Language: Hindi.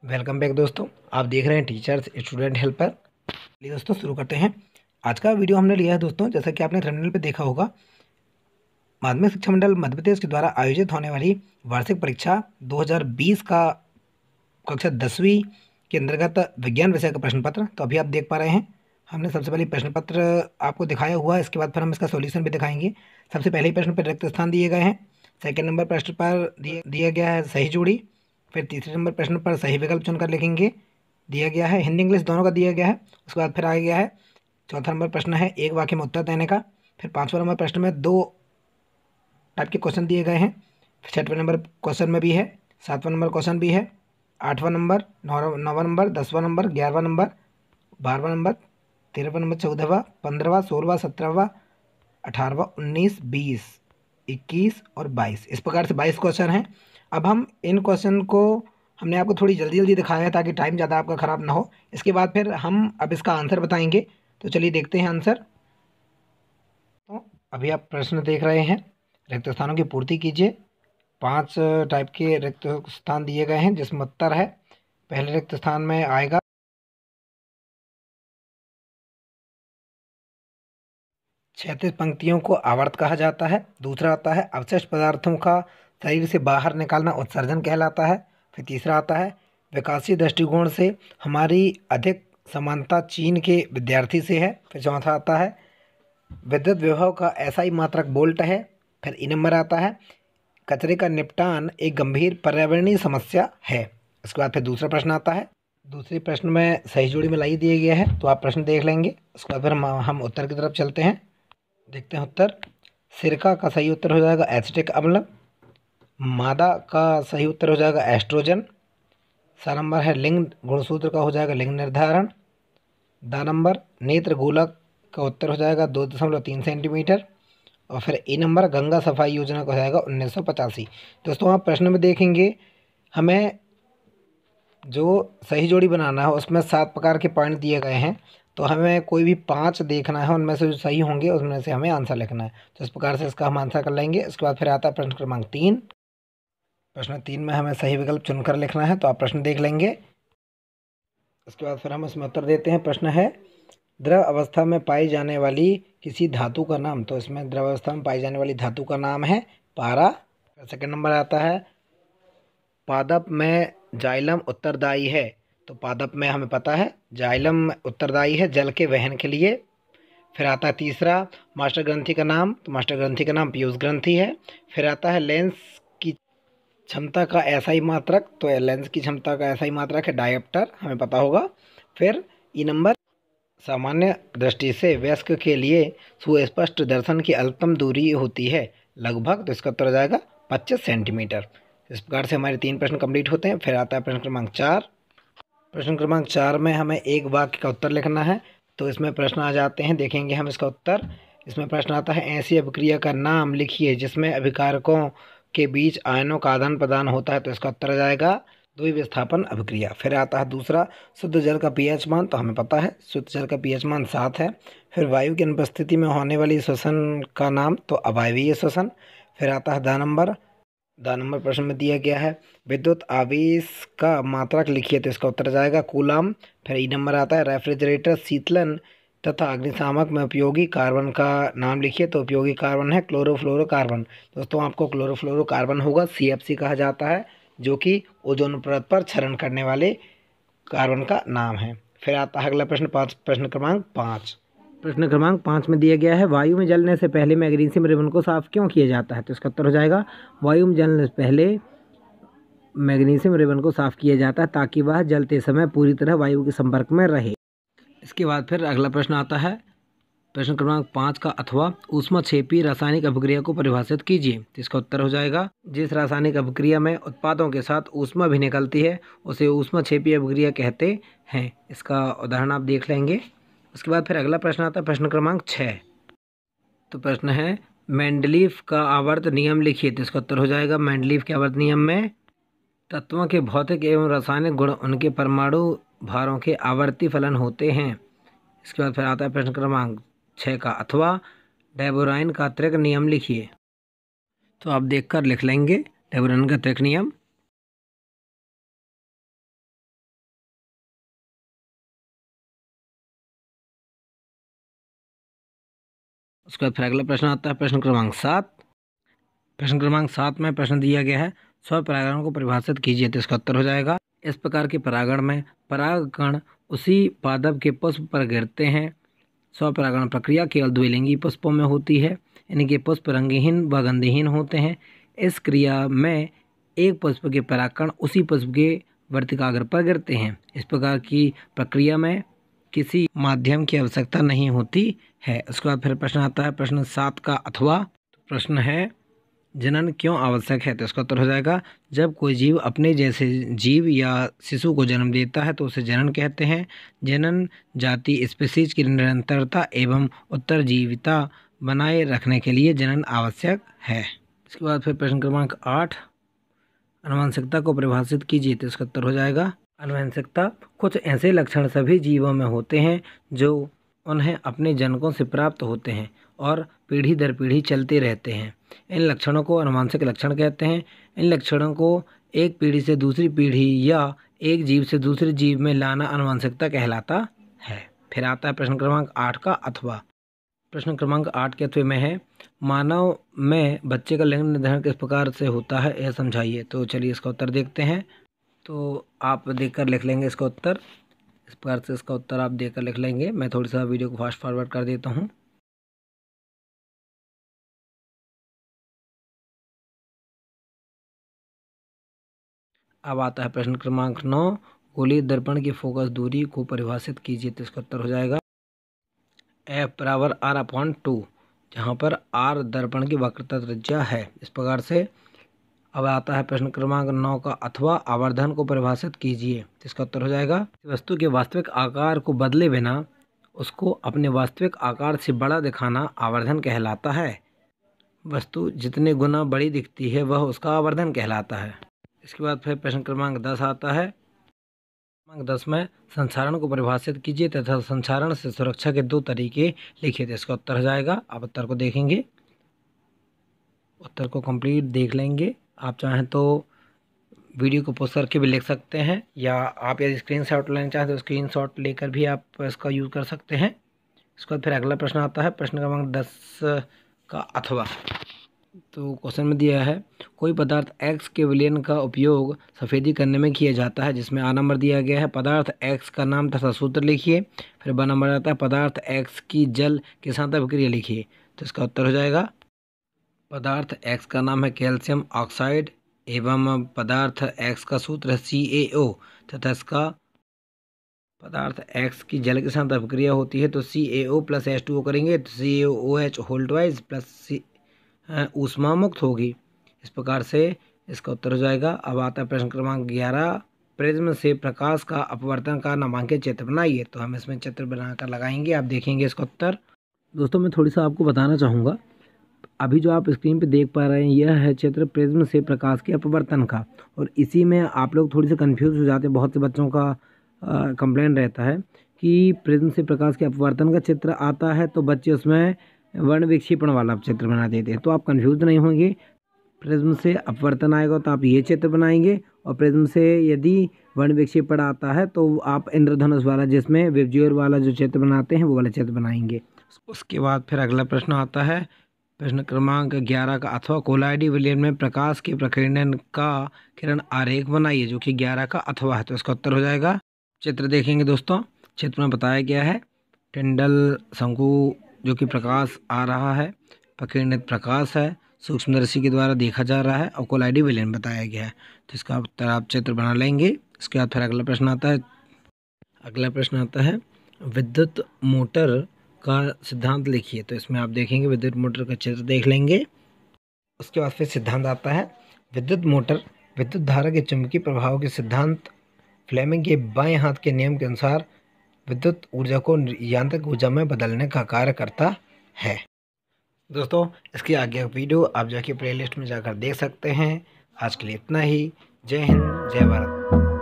वेलकम बैक दोस्तों। आप देख रहे हैं टीचर्स स्टूडेंट हेल्पर। चलिए दोस्तों शुरू करते हैं। आज का वीडियो हमने लिया है दोस्तों, जैसा कि आपने थंबनेल पे देखा होगा, माध्यमिक शिक्षा मंडल मध्य प्रदेश के द्वारा आयोजित होने वाली वार्षिक परीक्षा 2020 का कक्षा 10वीं के अंतर्गत विज्ञान विषय का प्रश्न पत्र। तो अभी आप देख पा रहे हैं, हमने सबसे पहले प्रश्न पत्र आपको दिखाया हुआ है। इसके बाद फिर हम इसका सॉल्यूशन भी दिखाएंगे। सबसे पहले ही प्रश्न पर रिक्त स्थान दिए गए हैं। सेकंड नंबर प्रश्न पर दिया गया है सही जोड़ी। फिर तीसरे नंबर प्रश्न पर सही विकल्प चुनकर लिखेंगे, दिया गया है। हिंदी इंग्लिश दोनों का दिया गया है। उसके बाद फिर आ गया है चौथा नंबर प्रश्न है एक वाक्य में उत्तर देने का। फिर पाँचवा नंबर प्रश्न में दो टाइप के क्वेश्चन दिए गए हैं। छठवें नंबर क्वेश्चन में भी है, सातवां नंबर क्वेश्चन भी है, आठवां नंबर, नौवां नंबर, 10वां नंबर, 11वां नंबर, 12वां नंबर, 13वां नंबर, 14वां, 15वां, 16वां, 17वां, 18वां, 19, 20, 21 और 22। इस प्रकार से 22 क्वेश्चन हैं। अब हम इन क्वेश्चन को हमने आपको थोड़ी जल्दी जल्दी दिखाया है ताकि टाइम ज़्यादा आपका ख़राब ना हो। इसके बाद फिर हम अब इसका आंसर बताएंगे। तो चलिए देखते हैं आंसर। तो अभी आप प्रश्न देख रहे हैं, रिक्त स्थानों की पूर्ति कीजिए। 5 टाइप के रिक्त स्थान दिए गए हैं जिसमें उत्तर है। पहले रिक्त स्थान में आएगा 36 पंक्तियों को आवर्त कहा जाता है। दूसरा आता है अवशिष्ट पदार्थों का शरीर से बाहर निकालना उत्सर्जन कहलाता है। फिर तीसरा आता है विकासीय दृष्टिकोण से हमारी अधिक समानता चीन के विद्यार्थी से है। फिर चौथा आता है विद्युत विभव का एसआई मात्रक वोल्ट है। फिर ई नंबर आता है कचरे का निपटान एक गंभीर पर्यावरणीय समस्या है। इसके बाद फिर दूसरा प्रश्न आता है। दूसरे प्रश्न में सही जोड़ी में लाई दिया गया है, तो आप प्रश्न देख लेंगे। उसके बाद फिर हम उत्तर की तरफ चलते हैं। देखते हैं उत्तर। सिरका का सही उत्तर हो जाएगा एसिटिक अम्ल। मादा का सही उत्तर हो जाएगा एस्ट्रोजन। सा नंबर है लिंग गुणसूत्र का हो जाएगा लिंग निर्धारण। दा नंबर नेत्र गोलक का उत्तर हो जाएगा 2.3 सेंटीमीटर। और फिर ए नंबर गंगा सफाई योजना का हो जाएगा 1985। दोस्तों आप प्रश्न में देखेंगे, हमें जो सही जोड़ी बनाना है उसमें 7 प्रकार के पॉइंट दिए गए हैं। तो हमें कोई भी 5 देखना है, उनमें से जो सही होंगे उसमें से हमें आंसर लिखना है। तो इस प्रकार से इसका हम आंसर कर लेंगे। इसके बाद फिर आता है प्रश्न क्रमांक 3। प्रश्न 3 में हमें सही विकल्प चुनकर लिखना है, तो आप प्रश्न देख लेंगे। उसके बाद फिर हम इसमें उत्तर देते हैं। प्रश्न है द्रव अवस्था में पाई जाने वाली किसी धातु का नाम। तो इसमें द्रव अवस्था में पाई जाने वाली धातु का नाम है पारा। सेकंड नंबर आता है पादप में जाइलम उत्तरदायी है। तो पादप में हमें पता है जाइलम उत्तरदायी है जल के वहन के लिए। फिर आता है तीसरा मास्टर ग्रंथि का नाम। तो मास्टर ग्रंथि का नाम पीयूष ग्रंथि है। फिर आता है लेंस की क्षमता का एसआई मात्रक। तो लेंस की क्षमता का एसआई मात्रक है डायोप्टर, हमें पता होगा। फिर ई नंबर सामान्य दृष्टि से वयस्क के लिए सुस्पष्ट दर्शन की अधिकतम दूरी होती है लगभग। तो इसका उत्तर हो जाएगा 25 सेंटीमीटर। इस प्रकार से हमारे 3 प्रश्न कंप्लीट होते हैं। फिर आता है प्रश्न क्रमांक 4। प्रश्न क्रमांक 4 में हमें एक वाक्य का उत्तर लिखना है। तो इसमें प्रश्न आ जाते हैं, देखेंगे हम इसका उत्तर। इसमें प्रश्न आता है ऐसी अभिक्रिया का नाम लिखिए जिसमें अभिकारकों के बीच आयनों का आदान प्रदान होता है। तो इसका उत्तर आ जाएगा द्विविस्थापन अभिक्रिया। फिर आता है दूसरा शुद्ध जल का पीएच मान। तो हमें पता है शुद्ध जल का पीएच मान 7 है। फिर वायु की अनुपस्थिति में होने वाली श्वसन का नाम, तो अवायवीय श्वसन। फिर आता है दा नंबर प्रश्न में दिया गया है विद्युत आवेश का मात्रक लिखिए। तो इसका उत्तर जाएगा कूलाम। फिर ई नंबर आता है रेफ्रिजरेटर शीतलन तथा अग्निशामक में उपयोगी कार्बन का नाम लिखिए। तो उपयोगी कार्बन है क्लोरोफ्लोरोकार्बन। दोस्तों आपको क्लोरोफ्लोरोकार्बन होगा सीएफसी कहा जाता है, जो कि ओजोन परत पर क्षरण करने वाले कार्बन का नाम है। फिर आता है अगला प्रश्न प्रश्न क्रमांक 5। प्रश्न क्रमांक 5 में दिया गया है वायु में जलने से पहले मैग्नीशियम रिबन को साफ क्यों किया जाता है। तो इसका उत्तर हो जाएगा वायु में जलने से पहले मैग्नीशियम रिबन को साफ किया जाता है ताकि वह जलते समय पूरी तरह वायु के संपर्क में रहे। इसके बाद फिर अगला प्रश्न आता है प्रश्न क्रमांक 5 का अथवा ऊष्माक्षेपी रासायनिक अभिक्रिया को परिभाषित कीजिए। तो इसका उत्तर हो जाएगा जिस रासायनिक अभिक्रिया में उत्पादों के साथ ऊष्मा भी निकलती है उसे ऊष्माक्षेपी अभिक्रिया कहते हैं। इसका उदाहरण आप देख लेंगे। उसके बाद फिर अगला प्रश्न आता है प्रश्न क्रमांक 6। तो प्रश्न है मेंडलीफ का आवर्त नियम लिखिए। तो इसका उत्तर हो जाएगा मेंडलीफ के आवर्त नियम में तत्वों के भौतिक एवं रासायनिक गुण उनके परमाणु भारों के आवर्ती फलन होते हैं। इसके बाद फिर आता है प्रश्न क्रमांक 6 का अथवा डेबोराइन का त्रिक नियम लिखिए। तो आप देखकर लिख लेंगे डेबोराइन का त्रिक नियम। उसके बाद फिर अगला प्रश्न आता है प्रश्न क्रमांक 7। प्रश्न क्रमांक 7 में प्रश्न दिया गया है स्वपरागण को परिभाषित कीजिए, तो इसका उत्तर हो जाएगा इस प्रकार के परागण में परागकण उसी पादप के पुष्प पर गिरते हैं। स्वपरागण प्रक्रिया केवल द्विलिंगी पुष्पों में होती है। इनके पुष्प रंगहीन व गंधहीन होते हैं। इस क्रिया में एक पुष्प के परागकण उसी पुष्प के वर्तिकाग्र पर गिरते हैं। इस प्रकार की प्रक्रिया में किसी माध्यम की आवश्यकता नहीं होती है। उसके बाद फिर प्रश्न आता है प्रश्न 7 का अथवा। प्रश्न है जनन क्यों आवश्यक है, तो इसका उत्तर हो जाएगा जब कोई जीव अपने जैसे जीव या शिशु को जन्म देता है तो उसे जनन कहते हैं। जनन जाति स्पीशीज की निरंतरता एवं उत्तरजीविता बनाए रखने के लिए जनन आवश्यक है। इसके बाद फिर प्रश्न क्रमांक 8 आनुवंशिकता को परिभाषित कीजिए, तो इसका उत्तर हो जाएगा आनुवंशिकता कुछ ऐसे लक्षण सभी जीवों में होते हैं जो उन्हें अपने जनकों से प्राप्त होते हैं और पीढ़ी दर पीढ़ी चलते रहते हैं। इन लक्षणों को आनुवंशिक लक्षण कहते हैं। इन लक्षणों को एक पीढ़ी से दूसरी पीढ़ी या एक जीव से दूसरे जीव में लाना आनुवंशिकता कहलाता है। फिर आता है प्रश्न क्रमांक 8 का अथवा। प्रश्न क्रमांक 8 के अथवे में है मानव में बच्चे का लिंग निर्धारण किस प्रकार से होता है, यह समझाइए। तो चलिए इसका उत्तर देखते हैं। तो आप देखकर लिख लेंगे इसका उत्तर, इस प्रकार से इसका उत्तर आप देखकर लिख लेंगे। मैं थोड़ी सा वीडियो को फास्ट फॉरवर्ड कर देता हूँ। अब आता है प्रश्न क्रमांक 9 गोलीय दर्पण की फोकस दूरी को परिभाषित कीजिए, तो इसका उत्तर हो जाएगा F=R/2, जहाँ पर R दर्पण की वक्रता त्रिज्या है। इस प्रकार से अब आता है प्रश्न क्रमांक 9 का अथवा आवर्धन को परिभाषित कीजिए, तो इसका उत्तर हो जाएगा वस्तु के वास्तविक आकार को बदले बिना उसको अपने वास्तविक आकार से बड़ा दिखाना आवर्धन कहलाता है। वस्तु जितने गुना बड़ी दिखती है वह उसका आवर्धन कहलाता है। इसके बाद फिर प्रश्न क्रमांक 10 आता है। क्रमांक 10 में संचारण को परिभाषित कीजिए तथा संचारण से सुरक्षा के 2 तरीके लिखिए, तो इसका उत्तर हो जाएगा। आप उत्तर को देखेंगे, उत्तर को कंप्लीट देख लेंगे। आप चाहें तो वीडियो को पॉज करके भी लिख सकते हैं या आप यदि स्क्रीनशॉट लेना चाहें तो स्क्रीनशॉट लेकर भी आप इसका यूज़ कर सकते हैं। इसके बाद फिर अगला प्रश्न आता है प्रश्न क्रमांक 10 का अथवा। तो क्वेश्चन में दिया है कोई पदार्थ X के विलयन का उपयोग सफ़ेदी करने में किया जाता है, जिसमें A नंबर दिया गया है पदार्थ X का नाम तथा सूत्र लिखिए। फिर B नंबर आता है पदार्थ X की जल के साथ अभिक्रिया लिखिए, तो इसका उत्तर हो जाएगा पदार्थ X का नाम है कैल्शियम ऑक्साइड एवं पदार्थ X का सूत्र है CaO तथा इसका पदार्थ X की जल के साथ अभिक्रिया होती है तो CaO+H2O करेंगे तो CaOH होल ट्वाइस प्लस ऊष्मा मुक्त होगी। इस प्रकार से इसका उत्तर हो जाएगा। अब आता है प्रश्न क्रमांक 11 प्रिज्म से प्रकाश का अपवर्तन का नामांकित चित्र बनाइए, तो हम इसमें चित्र बनाकर लगाएंगे, आप देखेंगे इसका उत्तर। दोस्तों मैं थोड़ी सा आपको बताना चाहूँगा, अभी जो आप स्क्रीन पे देख पा रहे हैं यह है चित्र प्रिज्म से प्रकाश के अपवर्तन का, और इसी में आप लोग थोड़ी सी कन्फ्यूज हो जाते हैं। बहुत से बच्चों का कंप्लेन रहता है कि प्रिज्म से प्रकाश के अपवर्तन का चित्र आता है तो बच्चे उसमें वर्ण विक्षेपण वाला चित्र बना देते हैं। तो आप कंफ्यूज नहीं होंगे, प्रिज्म से अपवर्तन आएगा तो आप ये चित्र बनाएंगे, और प्रिज्म से यदि वर्ण विक्षेपण आता है तो आप इंद्रधनुष वाला जिसमें विबज्योर वाला जो चित्र बनाते हैं वो वाला चित्र बनाएंगे। उसके बाद फिर अगला प्रश्न आता है प्रश्न क्रमांक 11 का अथवा कोलाइडी विलयन में प्रकाश के प्रकीर्णन का किरण आरेख बनाइए, जो कि 11 का अथवा है। तो इसका उत्तर हो जाएगा, चित्र देखेंगे दोस्तों, चित्र में बताया गया है टिंडल शंकु जो कि प्रकाश आ रहा है, प्रकीर्णित प्रकाश है, सूक्ष्मदर्शी के द्वारा देखा जा रहा है और कोलाइडी विलयन बताया गया है। तो इसका उत्तर आप चित्र बना लेंगे। इसके बाद फिर अगला प्रश्न आता है। अगला प्रश्न आता है विद्युत मोटर का सिद्धांत लिखिए, तो इसमें आप देखेंगे विद्युत मोटर का चित्र देख लेंगे। उसके बाद फिर सिद्धांत आता है विद्युत मोटर विद्युत धारा के चुंबकीय प्रभाव के सिद्धांत फ्लेमिंग के बाएं हाथ के नियम के अनुसार विद्युत ऊर्जा को यांत्रिक ऊर्जा में बदलने का कार्य करता है। दोस्तों इसकी आगे वीडियो आप जाके प्लेलिस्ट में जाकर देख सकते हैं। आज के लिए इतना ही। जय हिंद, जय भारत।